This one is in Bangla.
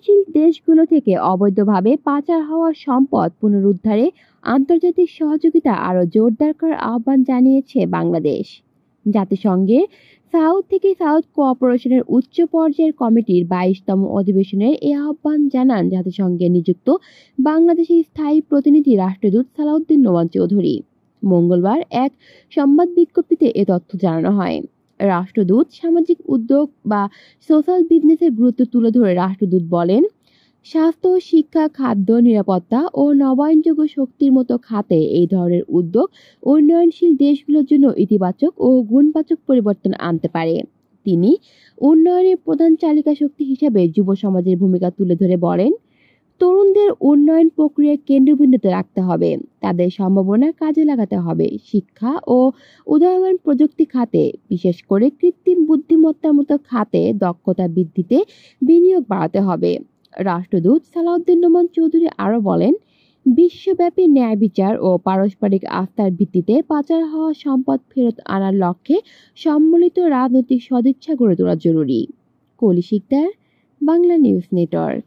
উন্নয়নশীল দেশগুলো থেকে অবৈধভাবে পাচার হওয়া সম্পদ পুনরুদ্ধারে আন্তর্জাতিক সহযোগিতা আরও জোরদার করার আহ্বান জানিয়েছে বাংলাদেশ। জাতিসংঘের সাউথ থেকে সাউথ কোঅপারেশনের উচ্চ পর্যায়ের কমিটির 22তম অধিবেশনের এই আহ্বান জানান জাতিসংঘে নিযুক্ত বাংলাদেশের স্থায়ী প্রতিনিধি রাষ্ট্রদূত সালাউদ্দিন নোমান চৌধুরী। মঙ্গলবার এক সংবাদ বিজ্ঞপ্তিতে এ তথ্য জানানো হয়। রাষ্ট্রদূত সামাজিক উদ্যোগ বা সোশ্যাল বিজনেসের গুরুত্ব তুলে ধরে রাষ্ট্রদূত বলেন, স্বাস্থ্য, শিক্ষা, খাদ্য, নিরাপত্তা ও নবায়নযোগ্য শক্তির মতো খাতে এই ধরনের উদ্যোগ উন্নয়নশীল দেশগুলোর জন্য ইতিবাচক ও গুণবাচক পরিবর্তন আনতে পারে। তিনি উন্নয়নের প্রধান চালিকা শক্তি হিসেবে যুব সমাজের ভূমিকা তুলে ধরে বলেন, তরুণদের উন্নয়ন প্রক্রিয়ার কেন্দ্রবিন্দুতে রাখতে হবে, তাদের সম্ভাবনা কাজে লাগাতে হবে। শিক্ষা ও উদীয়মান প্রযুক্তি খাতে, বিশেষ করে কৃত্রিম বুদ্ধিমত্তার মতো খাতে দক্ষতা বৃদ্ধিতে বিনিয়োগ বাড়াতে হবে। রাষ্ট্রদূত সালাউদ্দিন নোমান চৌধুরী আরও বলেন, বিশ্বব্যাপী ন্যায় বিচার ও পারস্পরিক আস্থার ভিত্তিতে পাচার হওয়া সম্পদ ফেরত আনার লক্ষ্যে সম্মিলিত রাজনৈতিক সদিচ্ছা গড়ে তোলা জরুরি। কলি শিকদার, বাংলা নিউজ নেটওয়ার্ক।